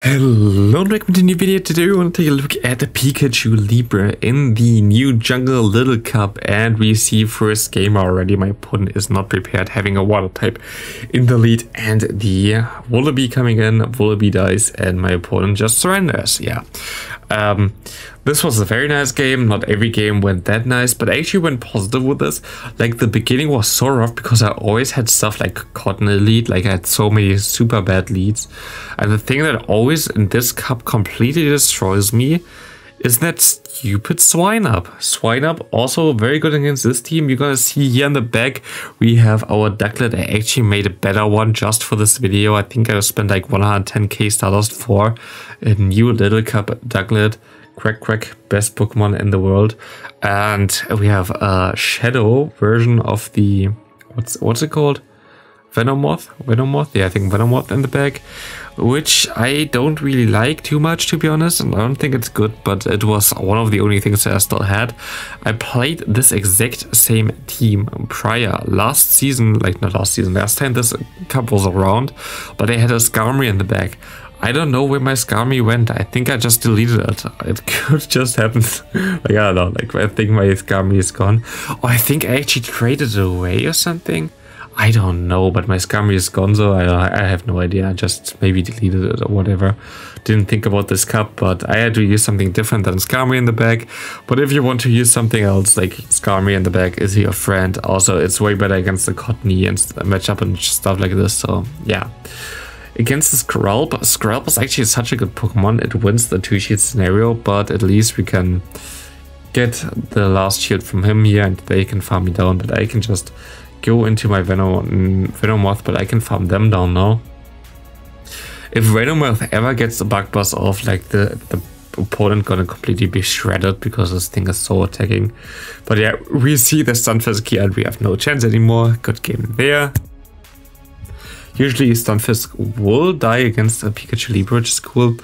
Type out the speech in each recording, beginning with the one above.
Hello and welcome to a new video. Today we want to take a look at the Pikachu Libre in the new Jungle Little Cup, and we see first game already. My opponent is not prepared, having a water type in the lead, and the Wallaby coming in. Wallaby dies and my opponent just surrenders. Yeah. This was a very nice game. Not every game went that nice, but I actually went positive with this. Like, the beginning was so rough because I always had stuff like caught in the lead. Like, I had so many super bad leads. And the thing that always in this cup completely destroys me is that stupid Swine Up. Swine Up also very good against this team. You're gonna see here in the back we have our Ducklet. I actually made a better one just for this video. I think I spent like 110k Stardust for a new Little Cup Ducklet. Quack, best Pokemon in the world. And we have a Shadow version of the what's it called? Venomoth? Yeah, I think Venomoth in the back, which I don't really like too much, to be honest, and I don't think it's good, but it was one of the only things that I still had. I played this exact same team prior last season, like not last season, last time this cup was around, but they had a Skarmory in the back. I don't know where my Skarmory went. I think I just deleted it. It could just happen. Like, I don't know, like, I think my Skarmory is gone. Or I think I actually traded it away or something. I don't know, but my Skarmory is gone, so I have no idea. I just maybe deleted it or whatever. Didn't think about this cup, but I had to use something different than Skarmory in the back. But if you want to use something else, like Skarmory in the back is your friend. Also, it's way better against the Cottony and matchup and stuff like this, so yeah. Against the Skrelp is actually such a good Pokemon. It wins the 2-shield scenario, but at least we can get the last shield from him here and they can farm me down, but I can just go into my Venomoth, but I can farm them down now. If Venomoth ever gets the Bug Buzz off, like the opponent gonna completely be shredded because this thing is so attacking. But yeah, we see the Stunfisk here and we have no chance anymore. Good game there. Usually Stunfisk will die against a Pikachu Libre, which is cool.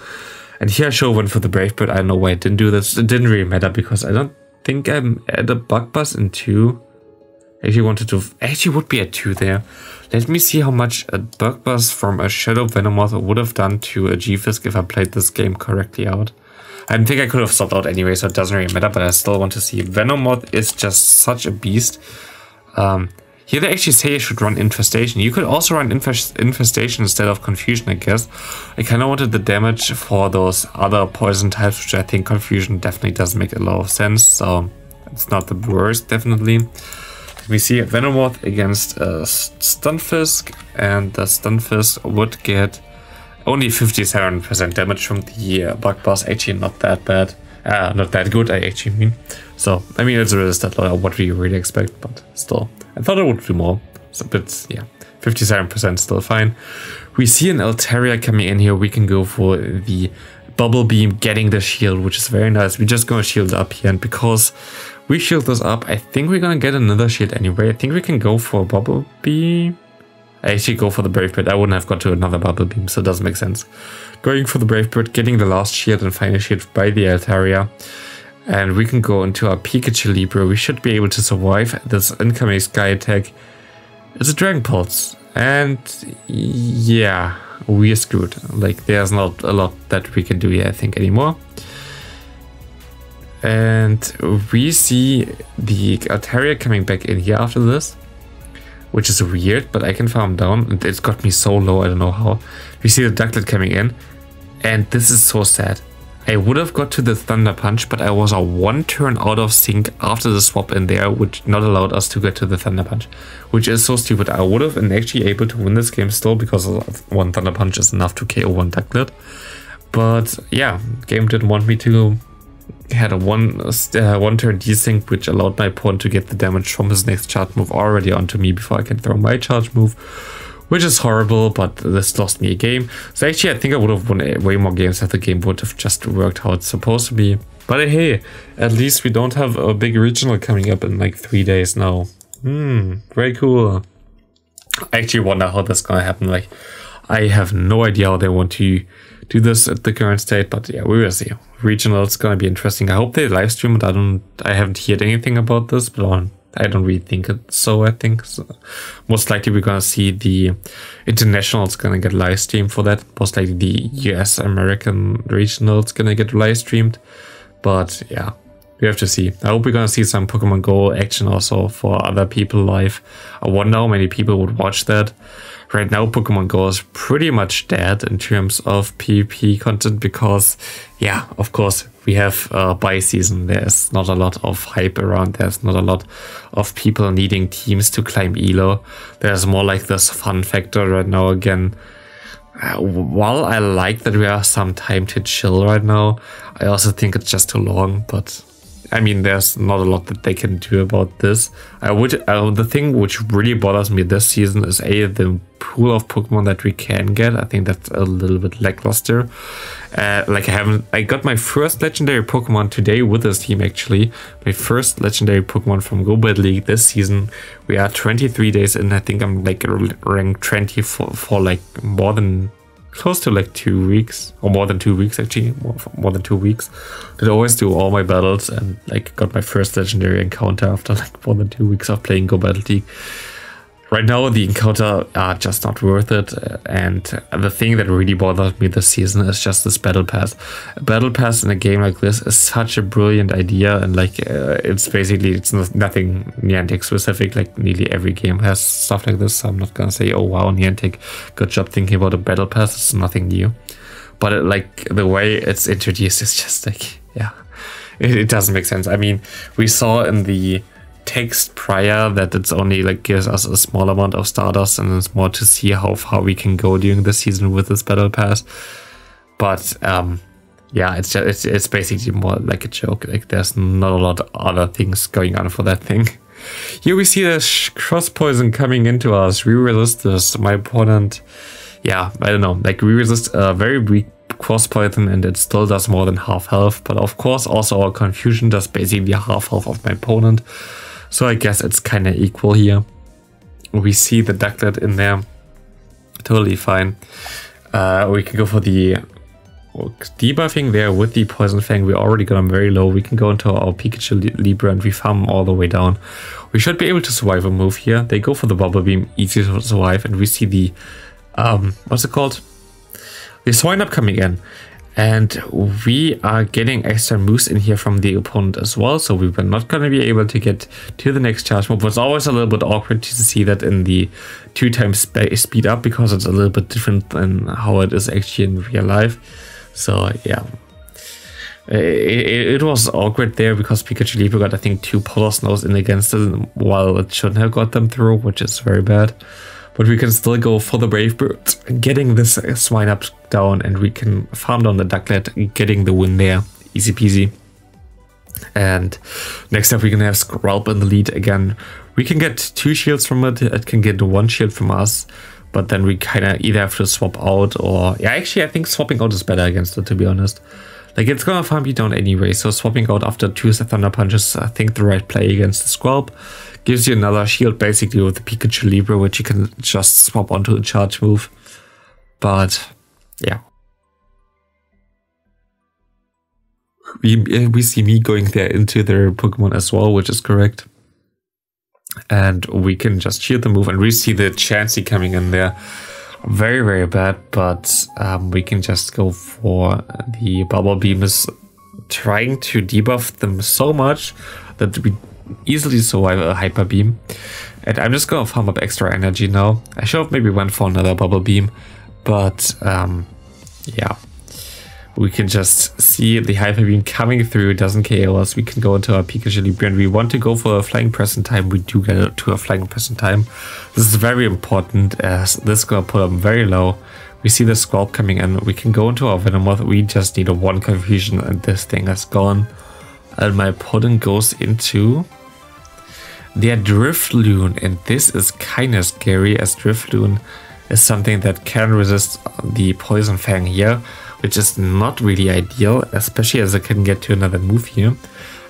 And here I show one for the Brave Bird. I don't know why I didn't do this. It didn't really matter because I don't think I'm at a Bug Buzz in 2. Actually would be at 2 there. Let me see how much a Bug Buzz from a Shadow Venomoth would have done to a G-Fisk if I played this game correctly out. I think I could have stopped out anyway, so it doesn't really matter, but I still want to see. Venomoth is just such a beast. Here they actually say I should run Infestation. You could also run Infestation instead of Confusion, I guess. I kind of wanted the damage for those other poison types, which I think Confusion definitely doesn't make a lot of sense, so it's not the worst, definitely. We see a Venomoth against a Stunfisk, and the Stunfisk would get only 57% damage from the Bug Buzz. Actually not that bad. Not that good, I actually mean. So, I mean, it's a resisted lot of what we really expect, but still. I thought it would do more. So, but yeah, 57% still fine. We see an Altaria coming in here. We can go for the Bubble Beam, getting the shield, which is very nice. We're just gonna shield up here, and because we shield this up, I think we're gonna get another shield anyway. I think we can go for a Bubble Beam. I actually go for the Brave Bird. I wouldn't have got to another Bubble Beam, so it doesn't make sense. Going for the Brave Bird, getting the last shield and final shield by the Altaria. And we can go into our Pikachu Libre. We should be able to survive this incoming Sky attack. It's a Dragon Pulse. And yeah, we're screwed. Like, there's not a lot that we can do here, I think, anymore. And we see the Altaria coming back in here after this, which is weird, but I can farm down. It's got me so low, I don't know how. We see the Ducklet coming in, and this is so sad. I would have got to the Thunder Punch, but I was a 1 turn out of sync after the swap in there, which not allowed us to get to the Thunder Punch, which is so stupid. I would have been actually able to win this game still, because 1 Thunder Punch is enough to KO 1 Ducklet. But yeah, game didn't want me to. Had a one turn desync, which allowed my opponent to get the damage from his next charge move already onto me before I can throw my charge move, which is horrible, but this lost me a game. So actually I think I would have won way more games if the game would have just worked how it's supposed to be. But hey, at least we don't have a big regional coming up in like 3 days now. Very cool. I actually wonder how that's gonna happen. Like, I have no idea how they want to do this at the current state, but yeah, we will see. Regional is gonna be interesting. I hope they live stream it. I haven't heard anything about this, but I don't really think it's so. I think so. Most likely we're gonna see the internationals gonna get live streamed for that. Most likely the US American regionals gonna get live streamed. But yeah, we have to see. I hope we're gonna see some Pokemon Go action also for other people live. I wonder how many people would watch that. Right now Pokemon Go is pretty much dead in terms of PvP content because, yeah, of course we have buy season. There's not a lot of hype around. There's not a lot of people needing teams to climb Elo. There's more like this fun factor right now again. While I like that we have some time to chill right now, I also think it's just too long, but I mean, there's not a lot that they can do about this. The thing which really bothers me this season is the pool of Pokemon that we can get. I think that's a little bit lackluster. Like I got my first legendary Pokemon today with this team actually. My first legendary Pokemon from Go Battle League this season. We are 23 days in. I think I'm like rank 20 for like more than close to like 2 weeks, or more than 2 weeks actually, more than 2 weeks. Did always do all my battles and like got my first legendary encounter after like more than 2 weeks of playing Go Battle League. Right now the encounter are just not worth it, and the thing that really bothers me this season is just this battle pass. A battle pass in a game like this is such a brilliant idea, and like it's nothing Niantic specific. Like nearly every game has stuff like this, so I'm not gonna say, oh wow, Niantic, good job thinking about a battle pass. It's nothing new, but like the way it's introduced is just like, yeah, it doesn't make sense. I mean, we saw in the text prior that it's only like gives us a small amount of Stardust, and it's more to see how far we can go during the season with this battle pass. But yeah, it's basically more like a joke. Like there's not a lot of other things going on for that thing. Here we see the cross poison coming into us. We resist this. My opponent, yeah, I don't know, like we resist a very weak cross poison and it still does more than half health. But of course also our confusion does basically half health of my opponent. So I guess it's kind of equal here. We see the Ducklet in there. Totally fine. We can go for the debuffing there with the Poison Fang. We already got him very low. We can go into our Pikachu Libre and we farm him all the way down. We should be able to survive a move here. They go for the Bubble Beam, easy to survive. And we see the, what's it called? The Swine-Up coming in. And we are getting extra moves in here from the opponent as well, so we were not going to be able to get to the next charge move. It's always a little bit awkward to see that in the 2 times speed up, because it's a little bit different than how it is actually in real life. So yeah, it was awkward there because Pikachu Libre got, I think, 2 Polar Snows in against it, while it shouldn't have got them through, which is very bad. But we can still go for the Brave Bird, getting this Swine-Up down, and we can farm down the Ducklet, getting the win there. Easy peasy. And next up we're gonna have Skrelp in the lead again. We can get 2 shields from it, it can get 1 shield from us, but then we kind of either have to swap out or... Yeah, actually I think swapping out is better against it, to be honest. Like, it's gonna farm you down anyway, so swapping out after 2 Thunder Punches, I think the right play against the Skrelp. Gives you another shield basically with the Pikachu Libre, which you can just swap onto a charge move. But yeah. We see me going there into their Pokemon as well, which is correct. And we can just shield the move, and we see the Chansey coming in there. Very, very bad, but we can just go for the Bubble Beam. Is trying to debuff them so much that we easily survive a Hyper Beam. And I'm just gonna farm up extra energy now. I should have maybe went for another Bubble Beam, but yeah. We can just see the Hyper Beam coming through, doesn't KO us. We can go into our Pikachu Libre, and we want to go for a Flying Press in time. We do get to a Flying Press in time. This is very important, as this is gonna put them very low. We see the Skrelp coming in. We can go into our Venomoth. We just need a 1 confusion, and this thing is gone. And my opponent goes into their Drifloon, and this is kind of scary, as Drifloon is something that can resist the Poison Fang here, which is not really ideal, especially as I can get to another move here.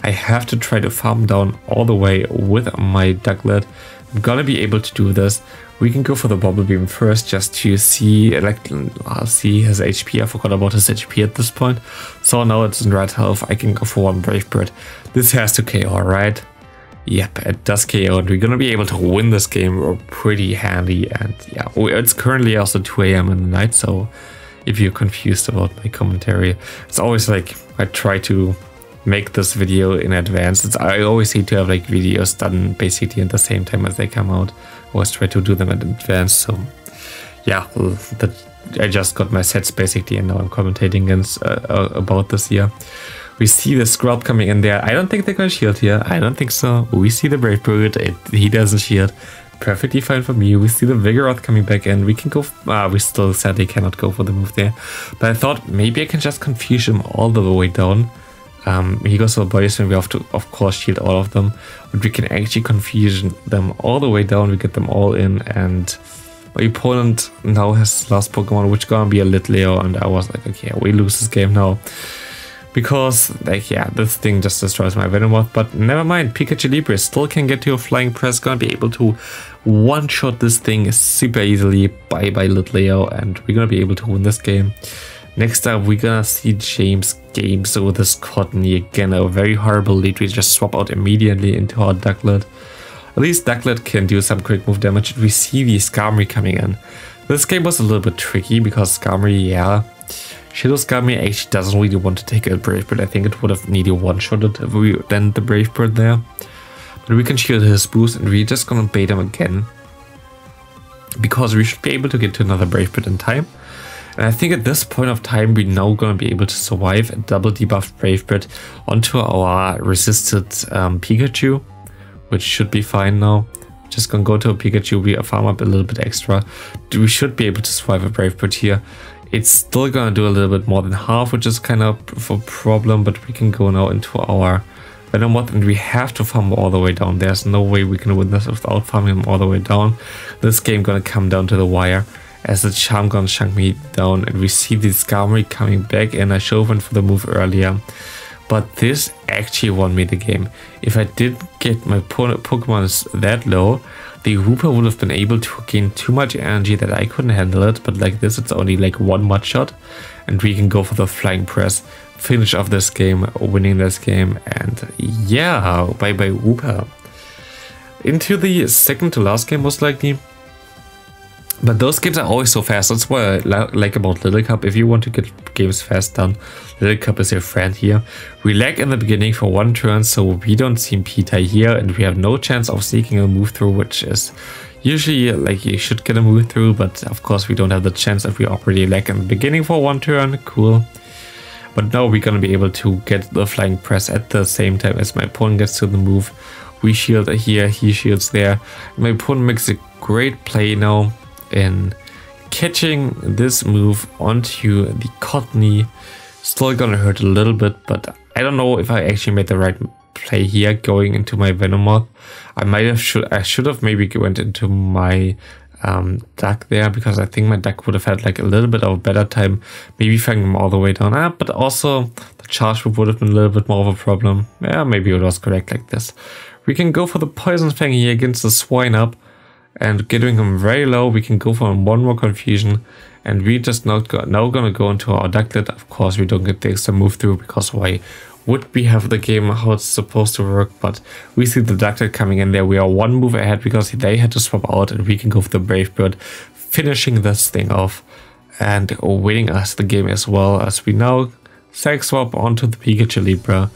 I have to try to farm down all the way with my Ducklet. I'm gonna be able to do this. We can go for the Bubble Beam first, just to see, like, see his HP. I forgot about his HP at this point. So now it's in red health. I can go for 1 Brave Bird. This has to KO, right? Yep, it does KO, and we're gonna be able to win this game pretty handy. And yeah, it's currently also 2 AM in the night, so if you're confused about my commentary, it's always like I try to make this video in advance. I always hate to have like videos done basically at the same time as they come out. I always try to do them in advance. So yeah, I just got my sets basically, and now I'm commentating against about this here. We see the scrub coming in there. I don't think they're gonna shield here. I don't think so. We see the Brave Bird. He doesn't shield. Perfectly fine for me. We see the Vigoroth coming back in. We can go. We still sadly cannot go for the move there. But I thought maybe I can just confuse him all the way down. He goes for the body slam. We have to, of course, shield all of them. But we can actually confuse them all the way down. We get them all in. And my opponent now has his last Pokemon, which is gonna be a Litleo. And I was like, okay, we lose this game now. Because, like, yeah, this thing just destroys my Venomoth, but never mind, Pikachu Libre still can get to a Flying Press, gonna be able to one-shot this thing super easily. Bye-bye, Litleo, and we're gonna be able to win this game. Next up, we're gonna see James games with this Cottony. Again, a very horrible lead. We just swap out immediately into our Ducklet. At least Ducklet can do some quick move damage. We see the Skarmory coming in. This game was a little bit tricky because Skarmory, yeah, Shadow Skarmory actually doesn't really want to take a Brave Bird. I think it would have needed one-shotted if we then the Brave Bird there. But we can shield his boost, and we're just gonna bait him again. Because we should be able to get to another Brave Bird in time. And I think at this point of time, we're now gonna be able to survive a double debuffed Brave Bird onto our resisted Pikachu, which should be fine now. Just gonna go to a Pikachu, we farm up a little bit extra. We should be able to survive a Brave Bird here. It's still gonna do a little bit more than half, which is kind of a problem, but we can go now into our Venomoth, and we have to farm all the way down. There's no way we can win this without farming him all the way down. This game gonna come down to the wire, as the Charm gonna chunk me down, and we see the Skarmory coming back, and I show went for the move earlier. But this actually won me the game. If I did get my Pokemon that low, the Hooper would have been able to gain too much energy that I couldn't handle it, but like this, it's only like one mud shot, and we can go for the Flying Press, finish off this game, winning this game, and yeah, bye-bye Hooper. Into the second to last game most likely. But those games are always so fast. That's what I like about Little Cup. If you want to get games fast done, Little Cup is your friend here. We lag in the beginning for one turn, so we don't see Peter here, and we have no chance of seeking a move through, which is usually like you should get a move through, but of course we don't have the chance if we already lag in the beginning for one turn. Cool. But now we're gonna be able to get the Flying Press at the same time as my opponent gets to the move. We shield here, he shields there. My opponent makes a great play now in catching this move onto the Cottony. Still gonna hurt a little bit, but I don't know if I actually made the right play here going into my Venomoth. I should have maybe went into my Duck there, because I think my Duck would have had like a little bit of a better time maybe finding him all the way down. But also the charge move would have been a little bit more of a problem. Yeah, maybe it was correct like this. We can go for the Poison Fang here against the Swine Up, and getting him very low. We can go for one more confusion, and we just now gonna go into our Ducklet. Of course we don't get the extra move through, because why would we have the game how it's supposed to work? But we see the Ducklet coming in there. We are one move ahead because they had to swap out, and we can go for the Brave Bird, finishing this thing off and winning us the game, as well as we now Sack Swap onto the Pikachu Libre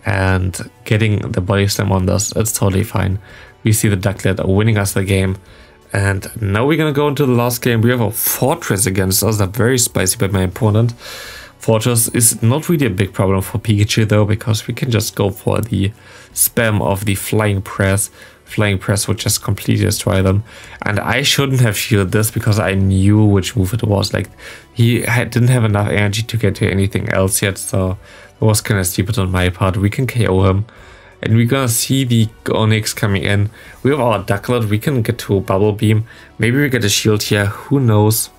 and getting the Body Slam on this. It's totally fine. We see the Ducklet winning us the game. And now we're gonna go into the last game. We have a Fortress against us. That's very spicy by my opponent. Fortress is not really a big problem for Pikachu though, because we can just go for the spam of the Flying Press. Flying Press would just completely destroy them. And I shouldn't have shielded this, because I knew which move it was. Like, he didn't have enough energy to get to anything else yet, so it was kind of stupid on my part. We can KO him. And we're gonna see the Onyx coming in. We have our Ducklet, we can get to a Bubble Beam. Maybe we get a shield here, who knows.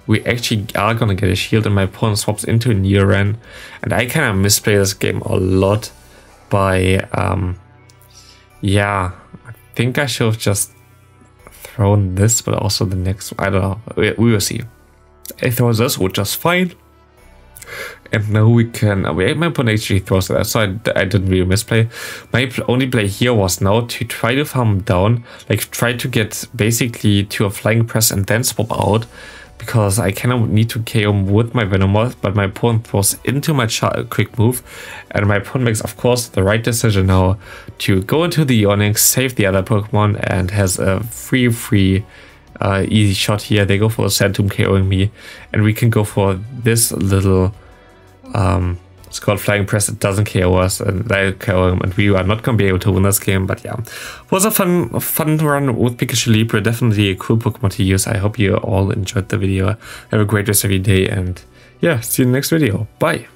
We actually are gonna get a shield, and my opponent swaps into NiRiain. And I kind of misplay this game a lot by, yeah, I think I should have just thrown this, but also the next one. I don't know, we will see. I throw this, which is fine. And now we can, my opponent actually throws that, so I didn't really misplay. My only play here was now to try to farm down, like try to get basically to a flying press and then swap out, because I kind of need to KO with my Venomoth, but my opponent throws into my quick move, and my opponent makes, of course, the right decision now to go into the Onyx, save the other Pokemon, and has a free easy shot here. They go for a Sand Tomb KOing me, and we can go for this little it's called Flying Press. It doesn't KO us, and they KO him, and we are not going to be able to win this game. But yeah, it was a fun run with Pikachu Libre. Definitely a cool Pokemon to use. I hope you all enjoyed the video. Have a great rest of your day, and yeah, see you in the next video. Bye.